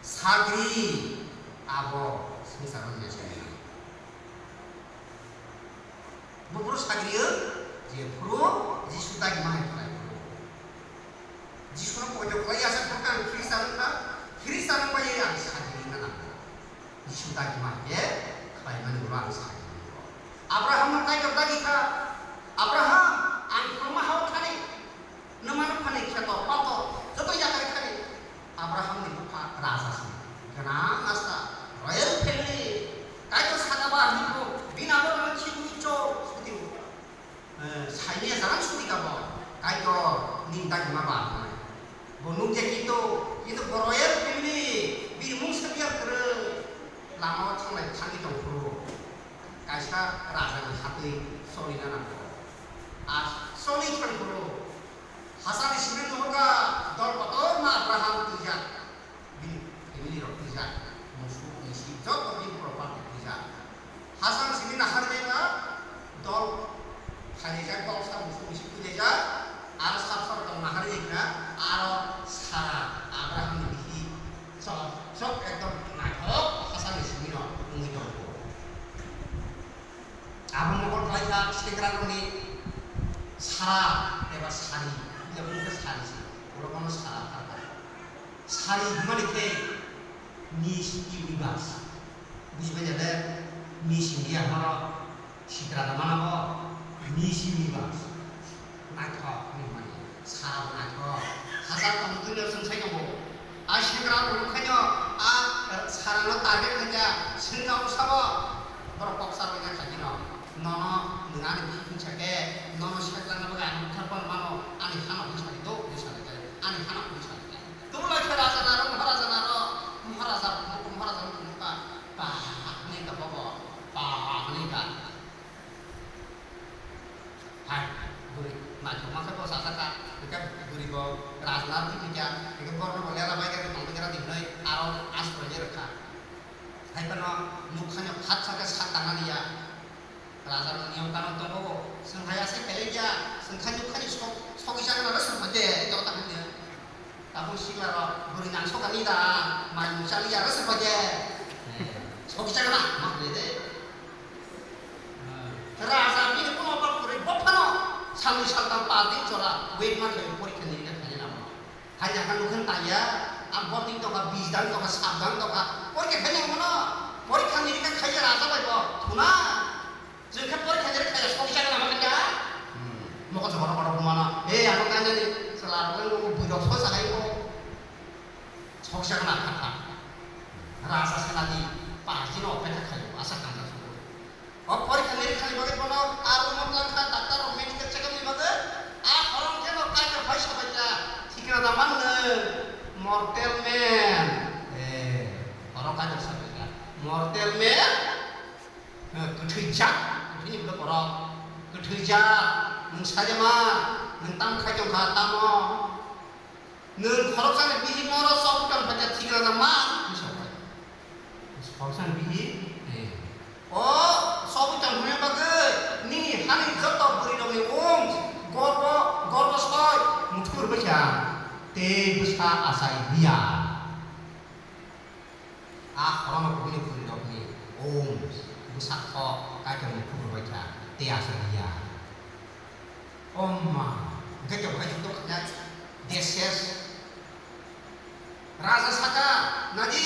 사들이 아버 생사를 내십니다. 뭐 프로 사들이요? 이제 프로 지수다기 마이프라이 프로 지수는 보여 거야서 잠깐 그리스도는 거야 사들이는 안 지수다기 마이에 가이만 그런 사들이 아브라함은 가이적다기가 아브라함 안 그러면 하고 타니 너만 파니 켜도 빠도 저도 약하게 타니 아브라함이 부파 라사스 그나 아스타 로열 펠리 가이도 사다바 미고 미나버는 치고 있죠 수디고 사이에 사람 수디가 뭐 가이도 닌다기 마바 뭐 농제기도 이도 로열 펠리 미뭉 서비어들을 라마와 창라에 창기 좀 부르고 가이사 라사는 하트이 소리가 나고 아 소리 창부로 하산이 시면 누가 널버도 아브라함 이자 빌리로 이자 무수 이시 저거 빌리로 받고 이자 하산 시면 하르메가 널 하리자 널사 무수 이시 부대자 아로 삽사로 나하리니까 아로 사라 아브라함 이히 저 एकदम 나고 하산이 시면 응이도 아브라함을 가이사 세그라노니 사라 내가 사리 이제 사리지 우리가 사라 사리 그만 이렇게 미신이 위바스 무슨 말이야 미신이야 하나 시드라다 만하고 미신 위바스 나토 그런 말이야 사람 나토 하살 감들려 선생이고 아 시드라도 그냥 아 사랑은 딸을 그냥 생각 사고 너로 복사로 그냥 가지나 너는 능하는 기분 차게 너는 시작하는 거가 아니고 탈번 만어 아니 하나 부차리도 부차리게 아니 하나 부차리게 또 라이트라잖아 하라잖아 하라자 하라자 누가 빠 하니까 보고 빠 하니까 아 우리 맞죠 맞아 사사가 그러니까 그리고 라즈나 티티자 이거 뭐로 올려라 봐야 동네라 뒷내 아로 아스프로제르카 하이퍼너 누카냐 핫차가 사탄하니야 라자는 이용가는 또 보고 성하야세 벨기야 성칸육칸이 속이 시작하는 스퍼제 또 딱인데 나쁜 시기라로 우리 난 속아니다 많이 잘리야 스퍼제 속이 시작하나 막 그래 돼 라자 미리 끊어봐 그래 뽑아노 상위 살단 빠딩 줘라 웨이만 해 보리큰 일이가 가냐 뭐 가냐 한 누군 따야 안 버딩 또가 비단 또가 삼단 또가 보리큰 가냐 뭐노 보리큰 일이가 가야 라자 봐요 도나 지금 머리 가지를 가야 속이 작아 나가니까 뭐가 저 바로 보면은 안 가냐니 살라고 부족 서사가이고 속이 작아 나갔다 라사 생각이 빠지노 뺏어가지고 아삭한다 머리 가지를 가지고 보면 아로만 랑카 닥터로 메디컬 체크업이 먹어 아 그런 게 뭐 까지 벌써 봤자 티그라다 맞는 모텔맨 바로 가졌어 모텔맨 그 트이자 ini belum orang kerja saja mah tentang kacau kata mo nen korupsi bihi moro sobkan baca tiga nama bisa apa korupsi bihi oh sobkan punya bagai ni hari jatuh beri demi gorbo soy mutur baca te bisa asai dia orang aku punya beri demi sakho kaca mutur baca tiasania omma kaca baca itu kena deses rasa saka nadi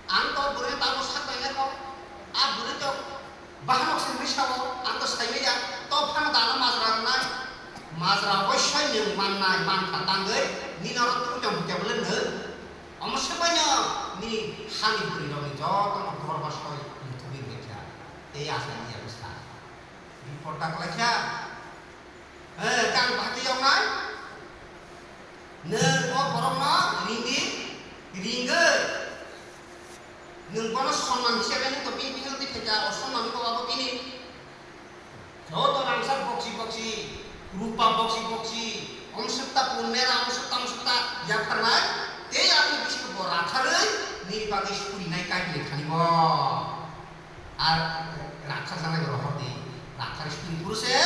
anto bure tamu saka ini kok bure to bahan oksigen misawo anto stay meja to pan dalam mazra washai yang mana man katangge ni narot tu jam jam lene om sebanya ni hani bure dong jodoh ngor basoi aslinya besar. Di produk aja. Kan pasti yang lain. Nengko korona ringge. Nengko sonan siapa ni tapi tinggal di kerja sonan kau apa ini? Jodoh langsung boksi rupa boksi. Om serta pun merah, om serta yang pernah. Dia aku bisa keborang cari. Ni bagi sepuluh naik kaji kali mo. राक्षसाने गरहती राक्षस पुरुषे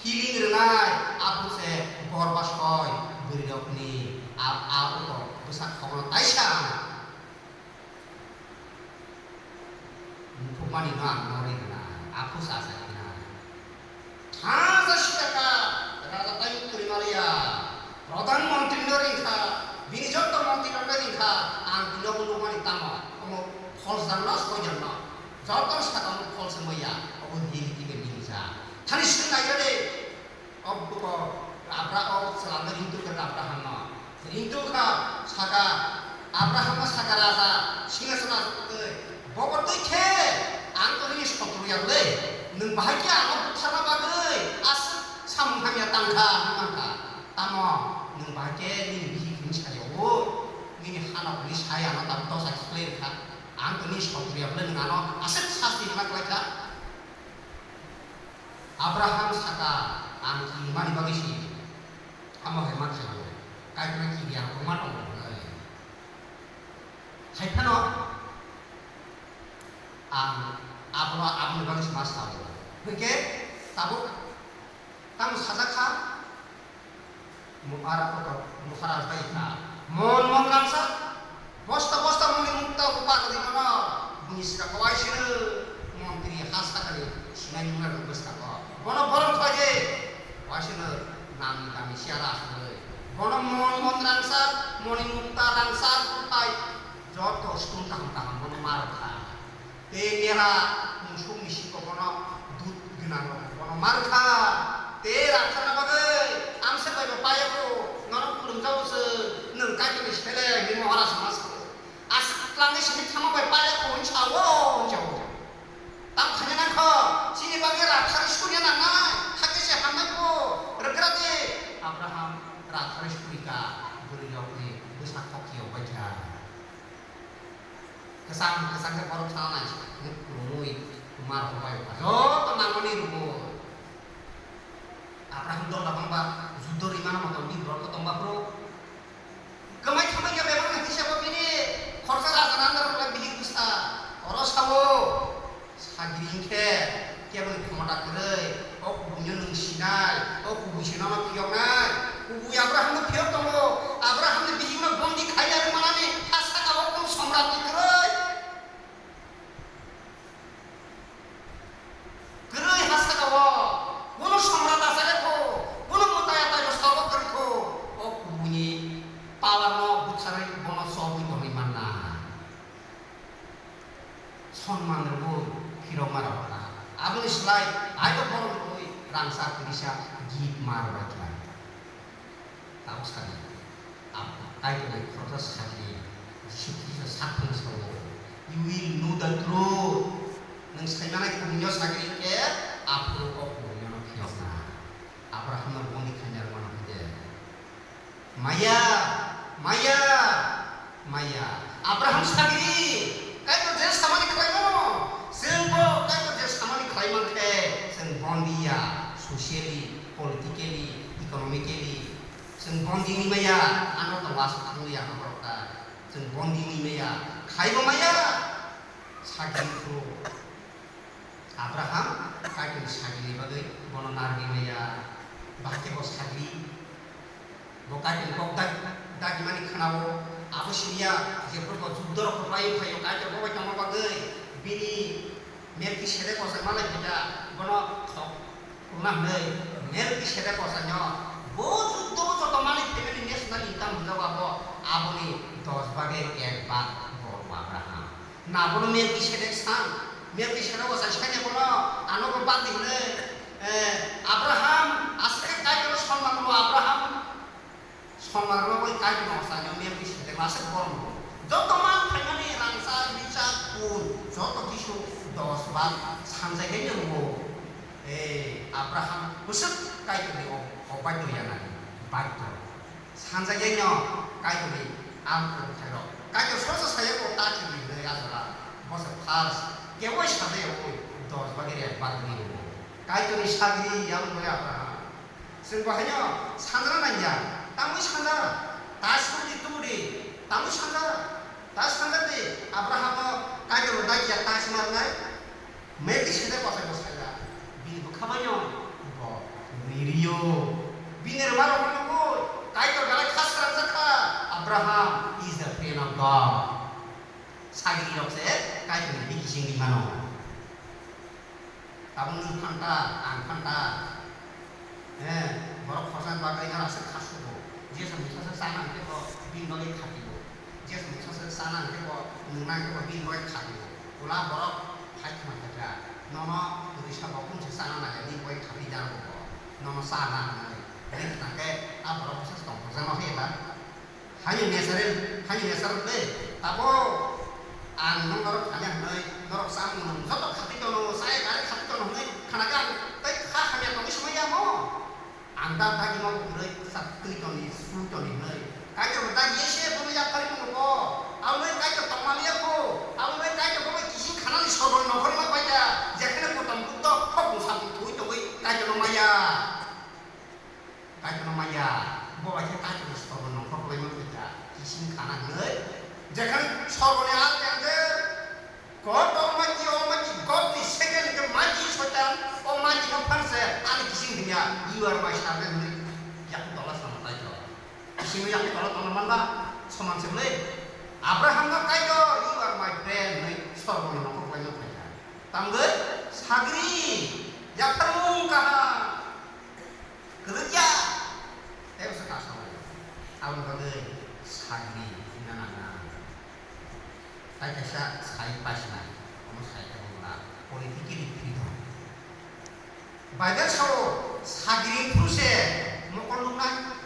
हिलिंग रनाय आपुसे गरबासय बुरिदकनि 아우도 부사하고는 다시야 부만이나 노래나 아프사사나 다서 시작하 raja tayu turi maria pradhan mantri norinka binijotto mantri norinka ang dinobulumani tama omo phol janna so janna jotor sakam phol semoya obo hiti ke binisa thani sinai re obbo Abraham selama Hindu ke Abraham Hindu ka saka Abraham saka raja singasana ke bobor tu ke angko ini sepuluh yang le nung bahagia anak putra bagai as samhamnya tangka mangka tamo nung bahagia ni bihi kini sekali ini anak ini saya anak tahu saya clear kan angko ini sepuluh yang le nung anak aset sasti anak mereka Abraham saka angki mani bagi si amo hemat saya karena kiri yang umat orang saya pernah abang bagi semasa tahu, oke? Tahu, tamu saja muara muara baik mon langsa, bosta muni mukta upah di mana, bunyi sikap kawai sini, menteri hasta kali, sinai mungar bosta kau, bono borong saja, kawai sini nami kami siara sini, bono mon langsa, muni mukta langsa upah, jodoh setun tahun bono marka. Mera musuh misi ko kono dud ginang kono marka tera kana bagai amse ko paya ko ngono kulum jau se nung kai ke sele ni mohara samas ko as klange sini thama ko paya ko chawo jau tam khane na ko sini bagai rakhar surya na na hake se hamna ko regrate Abraham rakhar surya buri jau ni busak ko kiyo baja kesang ke porok sana rumui umar rumai oh tenang ni rumu Abraham dong lapang ba judor imana mau di bro ketemu bro kemai ya memang nanti siapa ini korsa rasan andar ulah bihi kusta oros kamu sagiring ke kia beli kemodak kerai oh kubunya nung sinai oh kubu sinama piyongan kubu Abraham tu piyok tunggu Abraham tu bihi nak bondi kaya mana ni asa kawak tu samrat kerai Gerai hasta kawa, bono samrata sale ko, bono mutaya tayo sawa kerko, oh bunyi pawano butsari bono sobi boni mana, sonman rebu kiro marabana, abang selai, ayo bono koi rangsa kirisa git marabana, tahu sekali, apa kayu dari proses sekali, sikisa sakit sekali, you will know the truth. Nang sekali punya sakit ke, apa kau punya nak kiasna? Abraham nak buat ikhlas mana saja. Maya. Abraham sakit. Kau kerja sama ni kelai mana? Semua kau kerja sama ni kelai mana ke? Sembodia, socially, politically, economically. Sembodia ni maya. Anu terwas anu yang berota. Sembodia ni maya. Kau maya. Sakit tu. Abraham kaki sagli bagai bono nargi meya bahke bos sagli bokaki boktak dagi mani khanao abusiya jepur ko judor ko pai phayo kaki bo tama bagai bini merki sede ko samala kita bono thok unam nei merki sede ko sanyo bo juddo to mani temeni national income hundawa bo aboni 10 bage 1 bag bo Abraham na bono merki sede sang mereka sana wasa sekarang bono, anu berbat di mana? Abraham, asal kaya terus sonmak lo koi kaya masanya mereka sana masuk bono. Jodoh mah kaya ni rangsa bisa pun, jodoh kisu 10 bag sampai kaya bo. Abraham, busuk kaya tu obat tu yang ni, baik tu. Sampai kaya kaya tu am kaya sosa saya kota ciri ni asal, bos harus Kau siapa yang dos bagi dia bagi ni. Kau tu ni sagri yang boleh apa? Sembahnya sandra nanya, tamu sandra, tas pun itu di, tamu sandra di. Abraham kau tu dah jadi tas mana? Mereka sudah pasal pasal. Bini bukan banyak, video, bini rumah orang tu, kau tu galak khas rasa. Abraham is the friend of God. 사귀기 역세 까이는 미기신 기만오. 따분는 판다 안 판다. 예, 뭐라 커산 바가이 하나씩 가수고. 이제서 미쳐서 싸는 게뭐 빈거에 가지고. 이제서 미쳐서 싸는 게뭐 능난 게뭐 빈거에 가지고. 우라 뭐라 파이트만 하자. 너너 우리 샤바 꿈치 싸는 나게 빈거에 가지자고. 너너 싸는 게. 그러니까 아 뭐라 커서 또 커서 해봐. 하니 내사를 때 따고 안 너로 가면 너로 싸우는 것도 카피토노 사이 가래 카피토노 네 카나가 때 하하면 너무 심해야 뭐 안다다기 뭐 그래 사트리토니 술토니 네 가이도 다 예시에 보면 약발이 거 아무리 가이도 동말이었고 아무리 가이도 보면 기신 가난이 서로 너그러면 봐야 이제 그냥 보통 것도 허공 사고 도이도 왜 가이도 너마야 뭐 이렇게 가이도 서로 너그러면 기신 가난 네 Jangan sorgone altende, God Almighty, God is second to mighty Satan, Almighty of Panse, and kissing him, you are my servant. Yak dollar sama tayo. Kissing yak dollar sama mana? Sama sebelah. Abraham nak tayo, you are my friend. Sorgone nak kau yang tayo. Tangga, sagri, yak terung kah? Kerja, saya suka sama. Awak kata sagri, nana. Saya sekali pasna, kamu saya tahu politik itu. Baca so, sagiri proses, mukul lunak.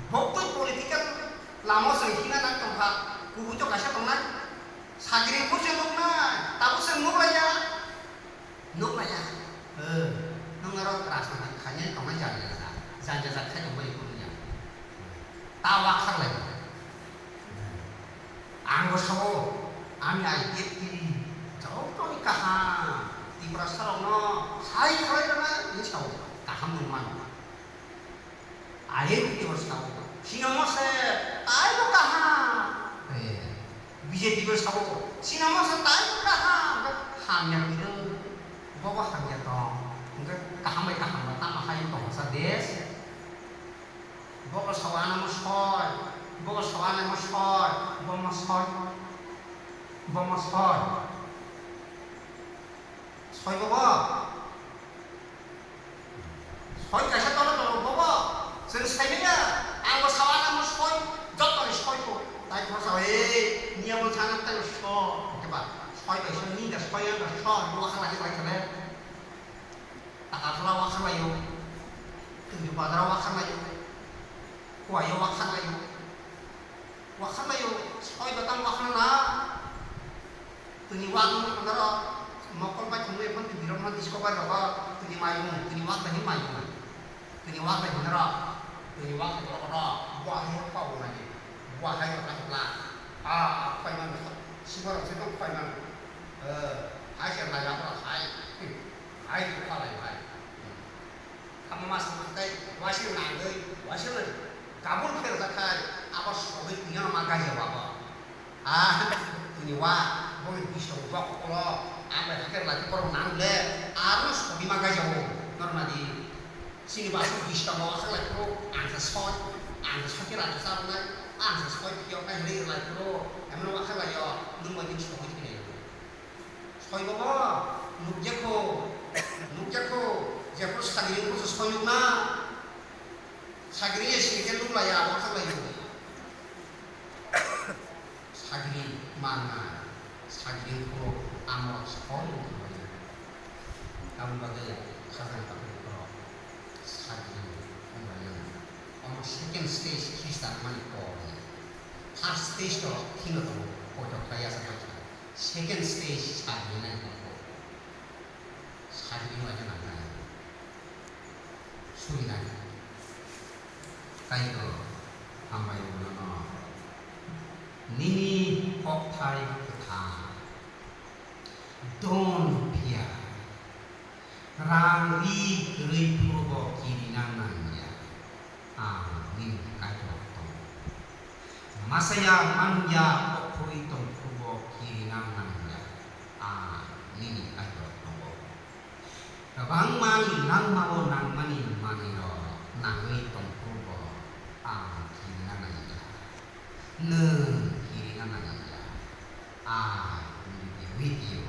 Waktu politik kan lama sehingga nak tempat, kubu tu kasih tempat. Sagiri proses lunak, tapi semua ya. Nunggu keras nak, hanya kamu jalan saya cuma ikutnya. Tawak lagi. Anggo sawo, ami ayat kiri, jauh tu nikah, di perasaan no, saya kalau itu ni sawo, kaham numan, ayat di perasaan, singa masa, ayat tu kaham, bijak di perasaan, singa masa ayat tu kaham, hamnya itu, bawa hamnya tu, enggak kaham, tak mahal itu masa des, bawa sawana muskol. Bawa sawana maskor, soy bawa, soy kasih tolong bawa, selesainya, anggo sawana maskor, jatuh soy tu, tapi kalau ni yang bercanggah tu soy, coba, soy kasih ni dah soy yang dah soy, dua kali lagi kan? Tak ada wakar lagi, tujuh pada wakar lagi, kuayo wakar lagi. Wakar layu, soy datang wakar lah. Tuni wakar mana? Makol baca mulai pun tu biar mana diskobar apa? Tuni mayung, tuni wakar ni mayung. Tuni wakar mana? Tuni wakar mana? Wahai apa lagi? Wahai apa lah? Apa yang siapa siapa apa yang? Saya nak apa? Saya tu apa lagi? Kamu masuk nanti, wasil nanti, wasil kabur kerjakan. Apa sobat punya nama gajah apa? Ini wah, boleh bisa ubah kalau apa fikir lagi perlu nangle, harus bima gajah normal di sini masuk bisa bawa lagi pro, ansas fikir ansas apa? Ansas fikir apa yang lagi pro, emang wakil lagi ya, nunggu lagi sobat ini. Sobat apa? Nukjako, jauh sekali itu sesuatu na, sekali sih kita lupa ya wakil lagi. Sagri mana, sagri pro amor sekolah itu. Kamu bagai sahaja tapi pro sagri kembali. Second stage kita manikor. First stage tu kini tu foto kaya sahaja. Second stage sagri ni tu. Sagri macam mana? Sudah. Kaya tu amai mana? Nini oktai kata, don pia, rangri ripugo kiri nananya, nini kaito to. Masaya manja okoi to pugo kiri nananya, nini kaito to. Kabang mani nang mau nang mani maniro, nang ri to pugo, kiri nananya. 는 길이가 나간다. I will be with you.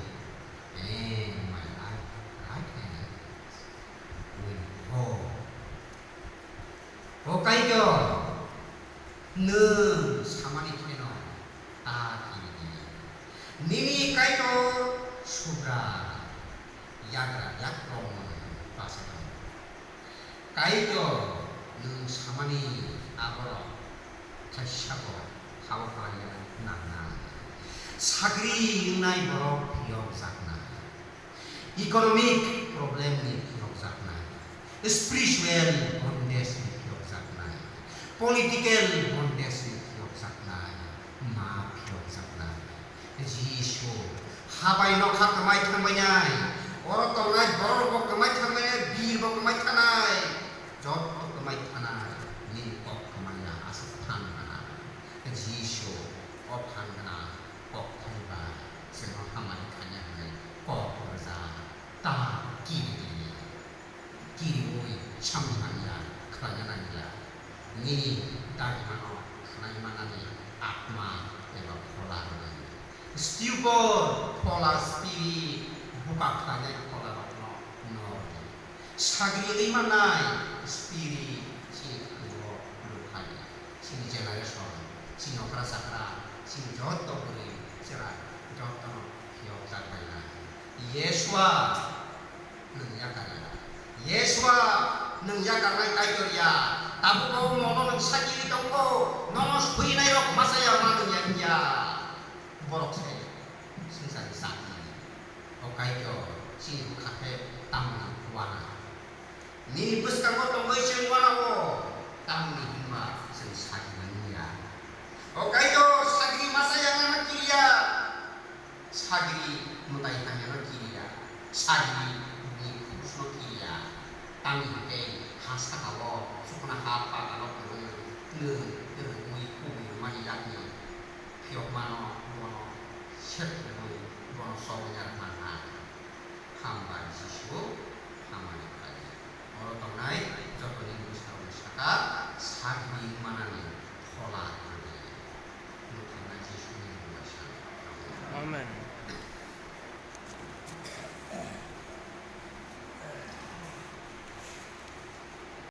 And my right hand will hold. 오까이교 는 사마리 캐노 아 길이 니니 까이교 수가 야그라 약롱은 빠서다. 까이교 는 사마니 아버로 다시하고 하고파야 나나 사그리 육나이 보러 비용삭나 이코노믹 프로블렘이 비용삭나 스피리추얼 본데스니 비용삭나 포리티컬 본데스니 비용삭나 마 비용삭나 지수 하바이노 카트마이 참바냐이 오로토나이 보로보 그마이 참바냐이 비보 그마이 타나이 저토 그마이 타나이 니꼭 그마이나 아스탄가나 지수 업한가나 꼭한가 생각하면 가냐면 꼭그러자 다 길이 참하냐 그러냐나니야 니 다리만어 하나님만하니 악마 내가 폴라르는 스티브 폴라 스피리 부각하냐 폴라르노 노 사기리 만나이 스피리 지그로 루카니 신 제나레이션 신 오크라사크라 신 저토 그리 제라 저토 기억자가이나 예수와 능약하리라 예수와 능약하는 까이거리야 나보고 너는 사기리 똥고 너는 스프리나이로 마사야 마는 양이야 뭐렇게 신사리 사기 오까이거 신 카페 땀나 와나 니 부스간 것도 뭐이신 와나고 땀니 힘마 신 사기는이야 오까이거 사기 마사야 하는 길이야 사기리 무다이 하는 길이야 사기리 니 무슨 길이야 땅이 함께 하사가고 수구나 하파가로 는 우리 많이 약니 피옥만어 뭐너 셰프